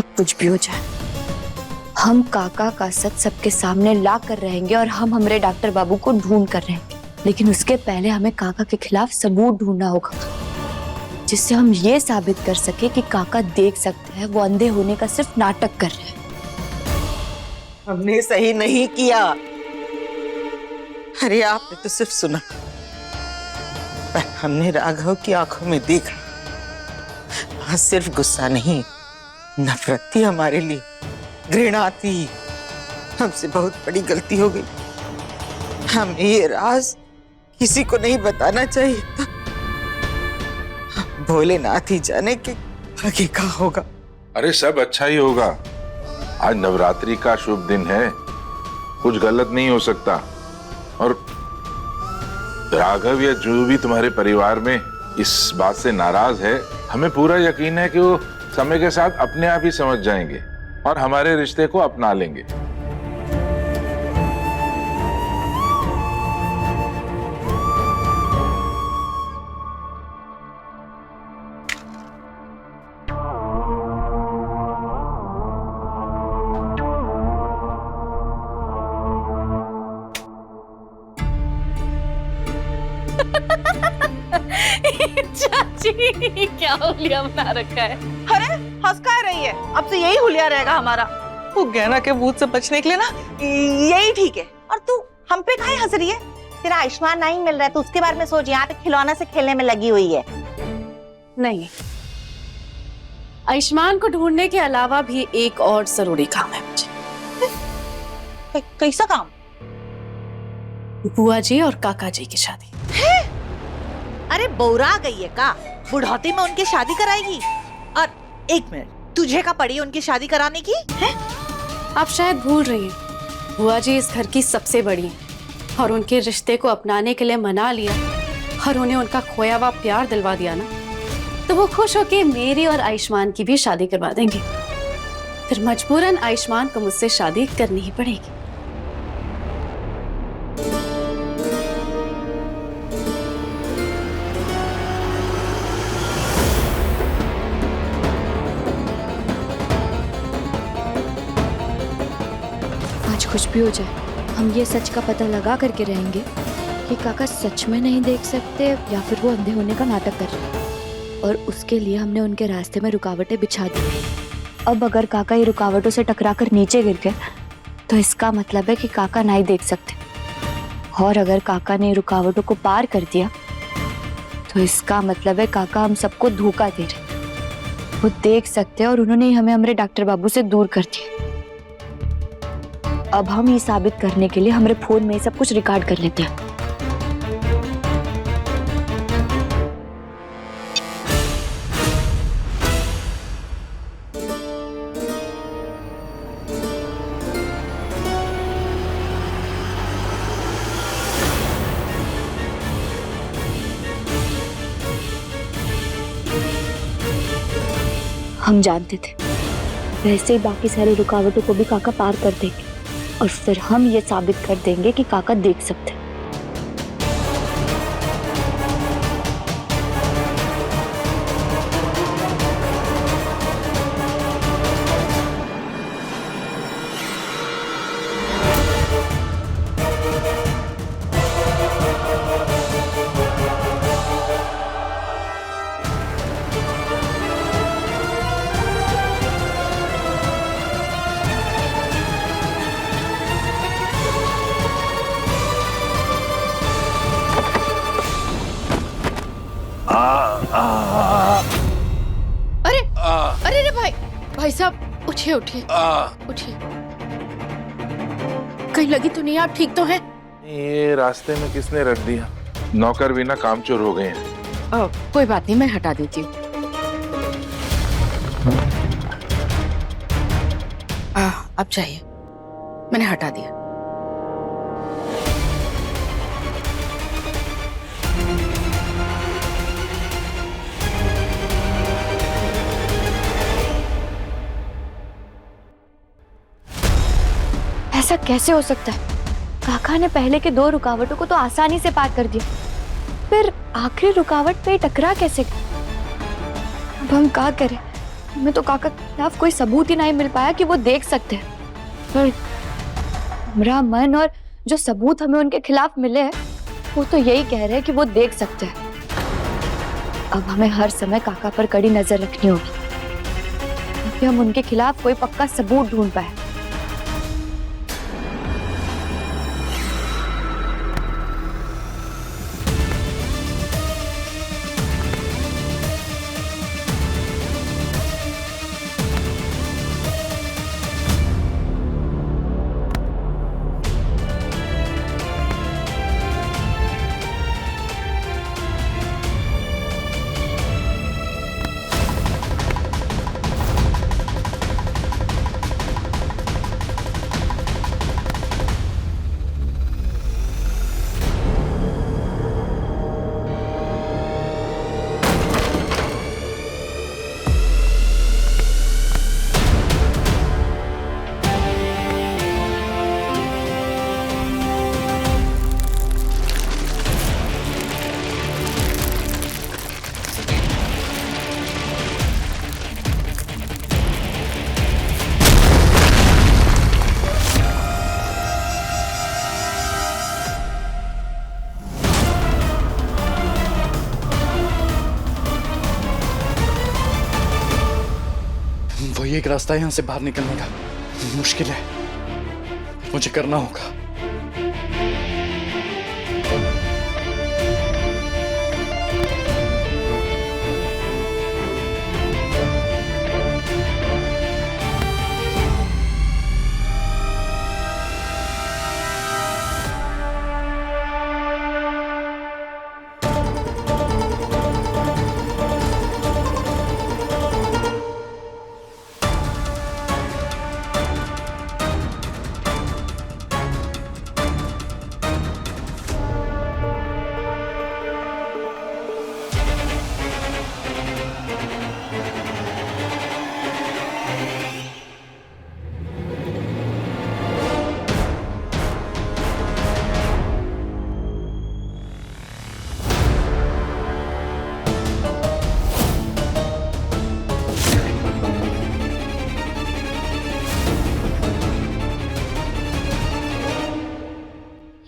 अब कुछ भी हो जाए, हम काका का सच सबके सामने ला कर रहेंगे और हम हमारे डॉक्टर बाबू को ढूंढ कर रहेंगे। लेकिन उसके पहले हमें काका के खिलाफ सबूत ढूंढना होगा, जिससे हम ये साबित कर सके कि काका देख सकते हैं, वो अंधे होने का सिर्फ नाटक कर रहे हैं। हमने सही नहीं किया। अरे आपने तो सिर्फ सुना, पर हमने राघव की आंखों में देखा। वहां सिर्फ गुस्सा नहीं, नफरत थी हमारे लिए, घृणा थी। हमसे बहुत बड़ी गलती हो गई। हमें ये राज किसी को नहीं बताना चाहिए था। भोलेनाथ ही जाने के आगे क्या होगा। अरे सब अच्छा ही होगा। आज नवरात्रि का शुभ दिन है, कुछ गलत नहीं हो सकता। और राघव या जो भी तुम्हारे परिवार में इस बात से नाराज है, हमें पूरा यकीन है कि वो समय के साथ अपने आप ही समझ जाएंगे और हमारे रिश्ते को अपना लेंगे। चाची क्या हुलिया बना रखा है। अरे हंस का रही है, अब तो यही हुलिया रहेगा हमारा। वो गहना के भूत से बचने के लिए ना यही ठीक है। और तू हम पे काहे हंस रही है? तेरा आयुष्मान नहीं मिल रहा है तो उसके बारे में सोच। यहाँ पे खिलौना से खेलने में लगी हुई है। नहीं, आयुष्मान को ढूंढने के अलावा भी एक और जरूरी काम है मुझे। कैसा काम? बुआ जी और काका जी की शादी। अरे बौरा गई है का? बुढ़ौती में उनकी शादी कराएगी? और एक मिनट, तुझे का पड़ी उनकी शादी कराने की है? आप शायद भूल रही हैं, बुआ जी इस घर की सबसे बड़ी हैं और उनके रिश्ते को अपनाने के लिए मना लिया और उन्हें उनका खोया हुआ प्यार दिलवा दिया ना, तो वो खुश होके मेरी और आयुष्मान की भी शादी करवा देंगे। फिर मजबूरन आयुष्मान को मुझसे शादी करनी ही पड़ेगी। कुछ भी हो जाए, हम ये सच का पता लगा करके रहेंगे कि काका सच में नहीं देख सकते या फिर वो अंधे होने का नाटक कर रहे हैं। और उसके लिए हमने उनके रास्ते में रुकावटें बिछा दी। अब अगर काका ये रुकावटों से टकराकर नीचे गिर गए तो इसका मतलब है कि काका नहीं देख सकते। और अगर काका ने रुकावटों को पार कर दिया तो इसका मतलब है काका हम सबको धोखा दे रहे। वो देख सकते हैं और उन्होंने ही हमें हमारे डॉक्टर बाबू से दूर कर दिया। अब हम ये साबित करने के लिए हमारे फोन में सब कुछ रिकॉर्ड कर लेते हैं। हम जानते थे वैसे ही बाकी सारी रुकावटों को भी काका पार कर देंगे और फिर हम ये साबित कर देंगे कि काका देख सकते हैं। अरे रे भाई साहब उठिए उठिए उठिए। कहीं लगी तो नहीं? आप ठीक तो हैं? ये रास्ते में किसने रख दिया? नौकर भी ना कामचोर हो गए हैं। कोई बात नहीं, मैं हटा देती हूँ। अब चाहिए, मैंने हटा दिया। ऐसा कैसे हो सकता है? काका ने पहले के 2 रुकावटों को तो आसानी से पार कर दिया, फिर आखिरी रुकावट पे टकरा कैसे? अब हम क्या करें? हमें तो काका के खिलाफ कोई सबूत ही नहीं मिल पाया कि वो देख सकते हैं। पर हमारा मन और जो सबूत हमें उनके खिलाफ मिले हैं वो तो यही कह रहे हैं कि वो देख सकते हैं। अब हमें हर समय काका पर कड़ी नजर रखनी होगी ताकि हम उनके खिलाफ कोई पक्का सबूत ढूंढ पाए। वही एक रास्ता है यहाँ से बाहर निकलने का। मुश्किल है, मुझे करना होगा।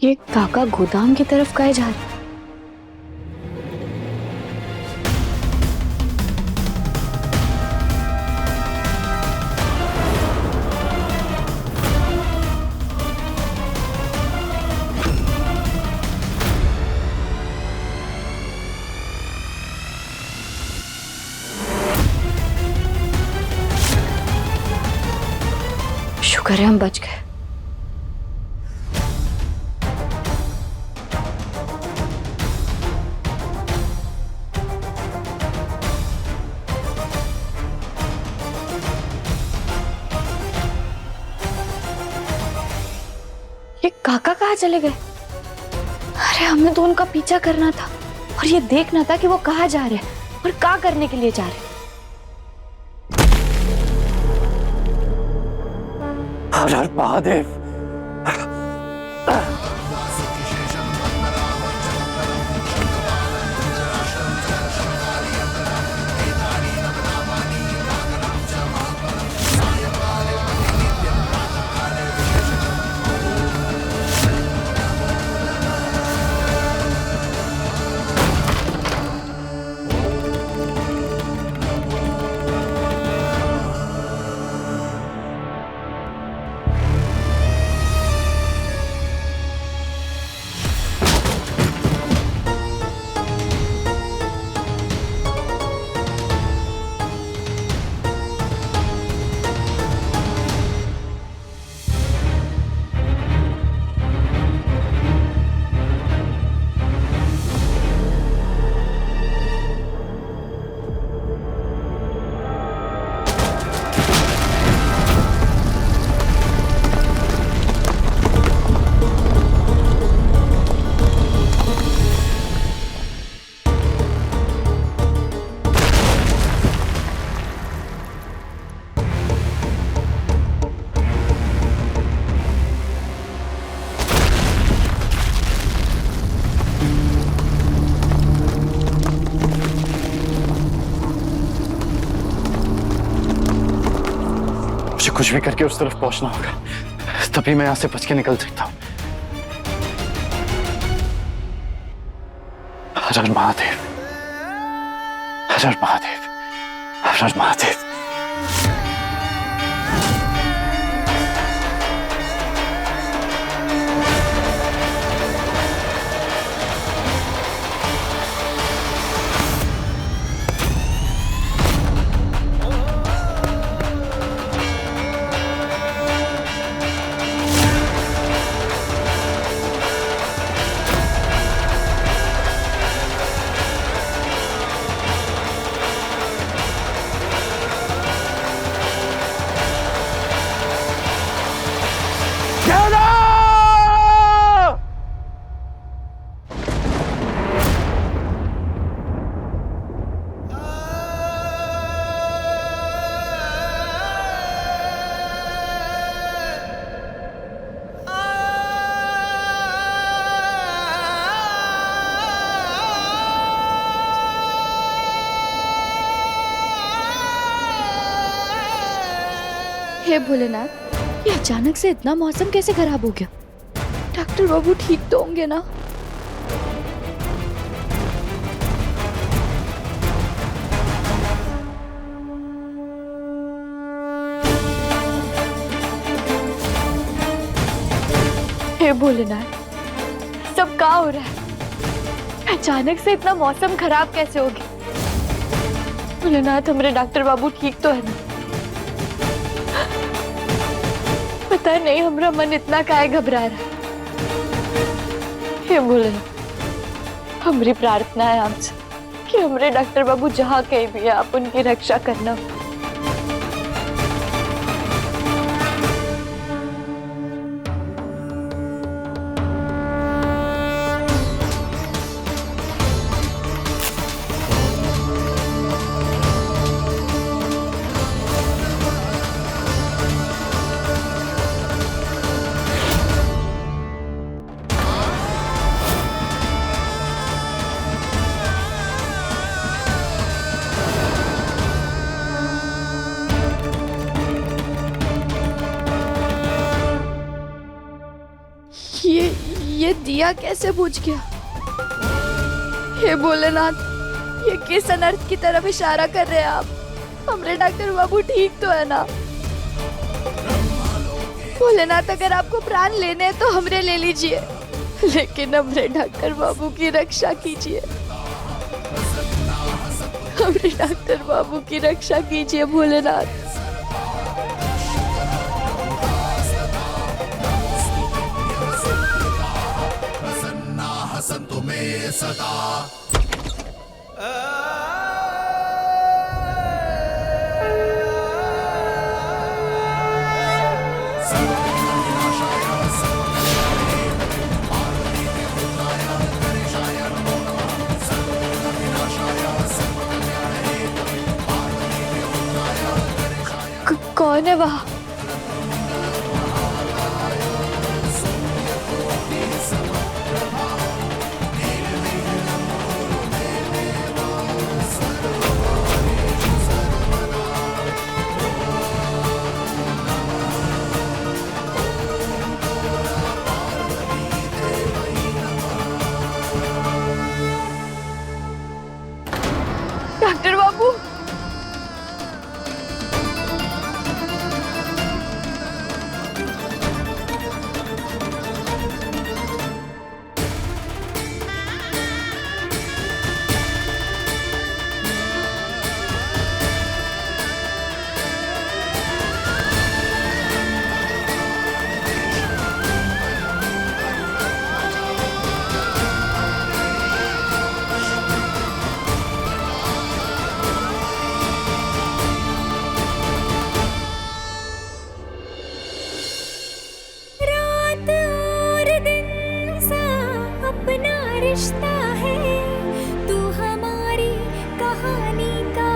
ये काका गोदाम की तरफ काहे जा रहे? शुक्र है हम बच गए। ये काका कहाँ चले गए? अरे हमें तो उनका पीछा करना था और ये देखना था कि वो कहाँ जा रहे हैं और क्या करने के लिए जा रहे हैं। हर हर महादेव। कुछ भी करके उस तरफ पहुंचना होगा, तभी मैं यहाँ से बच के निकल सकता हूँ। हर हर महादेव, हर हर महादेव, हर हर महादेव। हे भोलेनाथ, ये अचानक से इतना मौसम कैसे खराब हो गया? डॉक्टर बाबू ठीक तो होंगे ना? हे भोलेनाथ, सब क्या हो रहा है? अचानक से इतना मौसम खराब कैसे हो गया? भोलेनाथ, हमारे डॉक्टर बाबू ठीक तो है ना? पता नहीं हमारा मन इतना काहे घबरा रहा है। हे भोलेनाथ, हमारी प्रार्थना है आपसे कि हमारे डॉक्टर बाबू जहाँ कहीं भी है, आप उनकी रक्षा करना। ये दिया कैसे बुझ गया? हे भोलेनाथ, ये किस अनर्थ की तरफ इशारा कर रहे हैं आप? हमारे डॉक्टर बाबू ठीक तो है ना? भोलेनाथ, अगर आपको प्राण लेने हैं तो हमरे ले लीजिए, लेकिन हमारे डॉक्टर बाबू की रक्षा कीजिए। हमारे डॉक्टर बाबू की रक्षा कीजिए भोलेनाथ। कौन है वहाँ? डॉक्टर बाबू, रिश्ता है तू हमारी कहानी का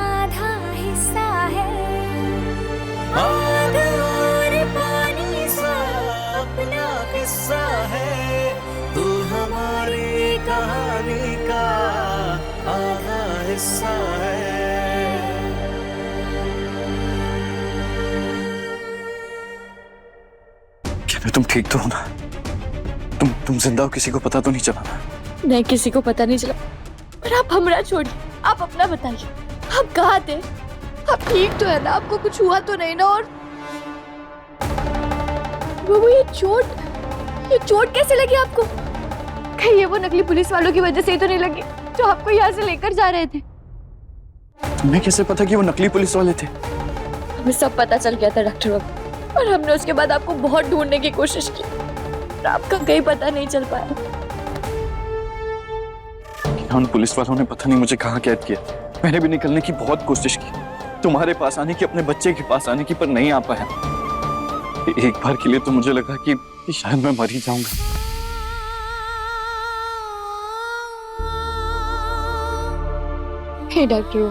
आधा हिस्सा है। आग और पानी सा अपना किस्सा है, तू हमारी कहानी का आधा हिस्सा है। कहना तुम ठीक तो हो ना? तुम जिंदा हो, किसी को पता तो नहीं चला ना? नहीं, किसी को पता नहीं चला। पर आप हमरा छोड़िए, आप अपना बताइए, आप कहाँ थे? आप ठीक तो है ना? आपको कुछ हुआ तो नहीं ना? और वो ये चोट कैसे लगी आपको? कहीं ये वो नकली पुलिस वालों की वजह से ही तो नहीं लगी जो आपको यहाँ से लेकर जा रहे थे? तुम्हें कैसे पता कि वो नकली पुलिस वाले थे? हमें सब पता चल गया था डॉक्टर बाबू, और हमने उसके बाद आपको बहुत ढूंढने की कोशिश की, पर आपका कहीं पता नहीं चल पाया। उन पुलिस वालों ने पता नहीं मुझे कहाँ कैद किया। मैंने भी निकलने की बहुत कोशिश की, तुम्हारे पास आने की, अपने बच्चे के पास आने की, पर नहीं आ पाया। एक बार के लिए तो मुझे लगा कि शायद मैं मर ही जाऊंगा। हे डॉक्टर,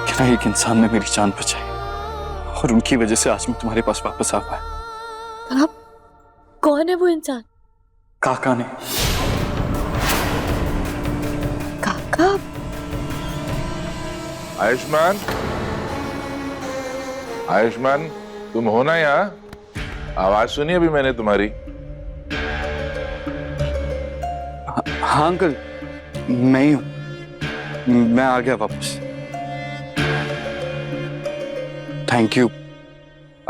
क्या एक इंसान ने मेरी जान बचाई, और उनकी वजह से आज मैं तुम्हारे पास वापस आ पाया। आप कौन है वो इंसान? काका ने। काका? आयुष्मान, आयुष्मान, तुम हो ना यहाँ? आवाज सुनी अभी मैंने तुम्हारी। हाँ अंकल, मैं ही हूँ। मैं आ गया वापस। थैंक यू,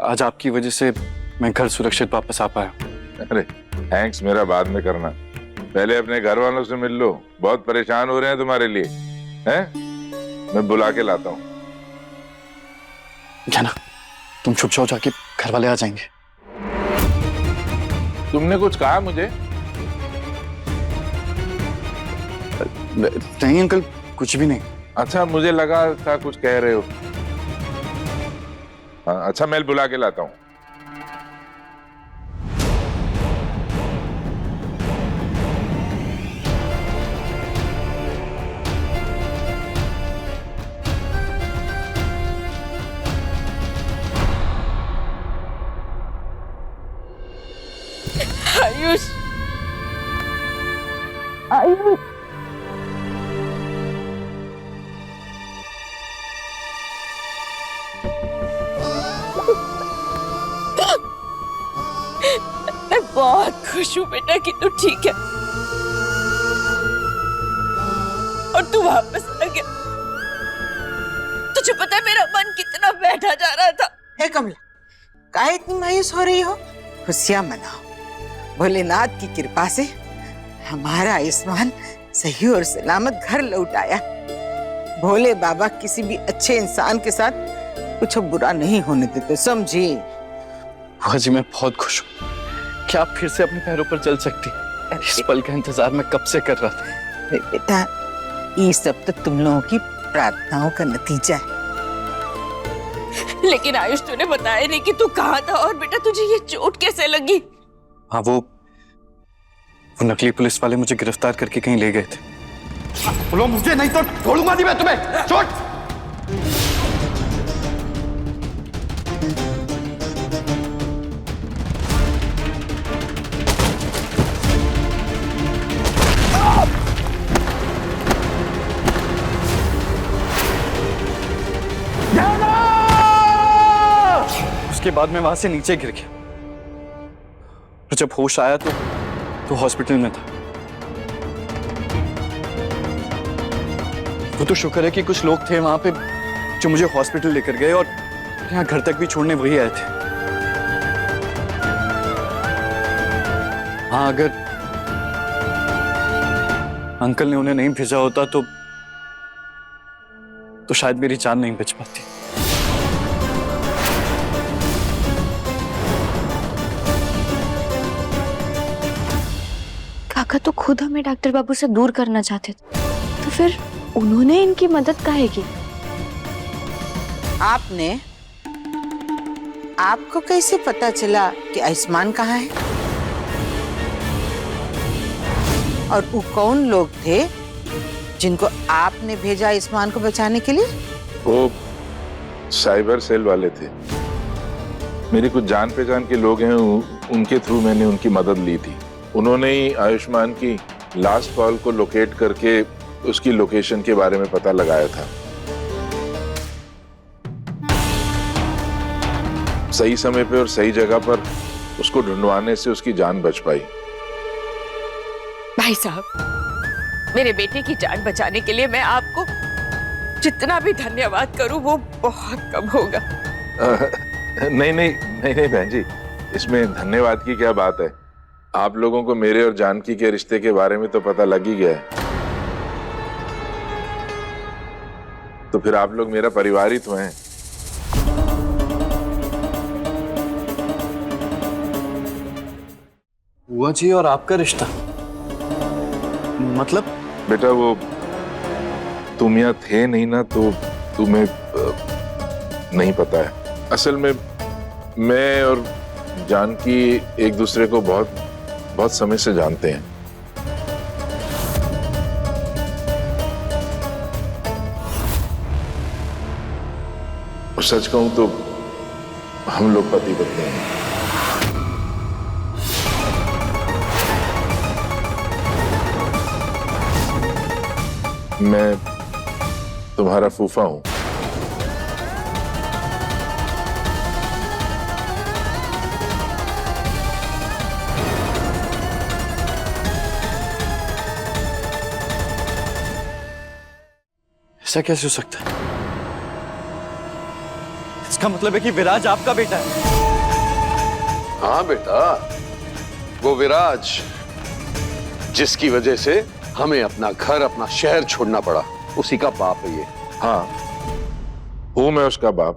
आज आपकी वजह से मैं घर सुरक्षित वापस आ पाया। अरे थैंक्स मेरा बाद में करना, पहले अपने घर वालों से मिल लो, बहुत परेशान हो रहे हैं तुम्हारे लिए। हैं? मैं बुला के लाता हूँ। क्या ना, तुम छुप जाओ, जाके घर वाले आ जाएंगे। तुमने कुछ कहा मुझे? नहीं अंकल, कुछ भी नहीं। अच्छा, मुझे लगा था कुछ कह रहे हो। हाँ, अच्छा मैं बुला के लाता हूँ। आयुष, आयुष, मैं बहुत खुश हूँ बेटा कि तू ठीक है और तू वापस आ गया। तुझे पता है मेरा मन कितना बैठा जा रहा था। हे कमला, काहे इतनी मायूस हो रही हो? खुशियां मनाओ, भोलेनाथ की कृपा से हमारा आयुष्मान सही और सलामत घर लौट आया। भोले बाबा किसी भी अच्छे इंसान के साथ कुछ बुरा नहीं होने देते, समझी? बुआ जी, मैं बहुत खुश हूँ कि आप फिर से अपने पैरों पर चल सकती। इस पल का इंतजार मैं कब से कर रहा था। बेटा, ये सब तो तुम लोगों की प्रार्थनाओं का नतीजा है। लेकिन आयुष, तूने बताया नहीं कि तू कहाँ था और बेटा तुझे ये चोट कैसे लगी? हाँ, वो नकली पुलिस वाले मुझे गिरफ्तार करके कहीं ले गए थे। बोलो मुझे, नहीं तो छोड़ूंगा नहीं मैं तुम्हें। छोड़। उसके बाद मैं वहां से नीचे गिर गया, और जब होश आया तो हॉस्पिटल में था। वो तो शुक्र है कि कुछ लोग थे वहां पे जो मुझे हॉस्पिटल लेकर गए, और यहाँ घर तक भी छोड़ने वही आए थे। हाँ, अगर अंकल ने उन्हें नहीं भेजा होता तो शायद मेरी जान नहीं बच पाती। काका तो खुद हमें डॉक्टर बाबू से दूर करना चाहते थे, तो फिर उन्होंने इनकी मदद काहे की? आपको कैसे पता चला कि आयुष्मान कहाँ है? और वो कौन लोग थे जिनको आपने भेजा आयुष्मान को बचाने के लिए? वो साइबर सेल वाले थे, मेरी कुछ जान पहचान के लोग हैं, उनके थ्रू मैंने उनकी मदद ली थी। उन्होंने ही आयुष्मान की लास्ट कॉल को लोकेट करके उसकी लोकेशन के बारे में पता लगाया था। सही समय पे और सही जगह पर उसको ढूंढवाने से उसकी जान बच पाई। भाई साहब, मेरे बेटे की जान बचाने के लिए मैं आपको जितना भी धन्यवाद करूं वो बहुत कम होगा। नहीं नहीं नहीं नहीं बहन जी, इसमें धन्यवाद की क्या बात है। आप लोगों को मेरे और जानकी के रिश्ते के बारे में तो पता लग ही गया है, तो फिर आप लोग मेरा परिवार ही तो हैं। बुआ जी और आपका रिश्ता मतलब? बेटा वो तुम यहाँ थे नहीं ना, तो तुम्हें नहीं पता है। असल में मैं और जानकी एक दूसरे को बहुत बहुत समय से जानते हैं। और सच कहूं तो हम लोग पति पत्नी हैं। मैं तुम्हारा फूफा हूं। ऐसा कैसे हो सकता है? इसका मतलब है कि विराज आपका बेटा है। हाँ बेटा, वो विराज जिसकी वजह से हमें अपना घर, अपना शहर छोड़ना पड़ा, उसी का बाप है ये। हाँ, हूं मैं उसका बाप।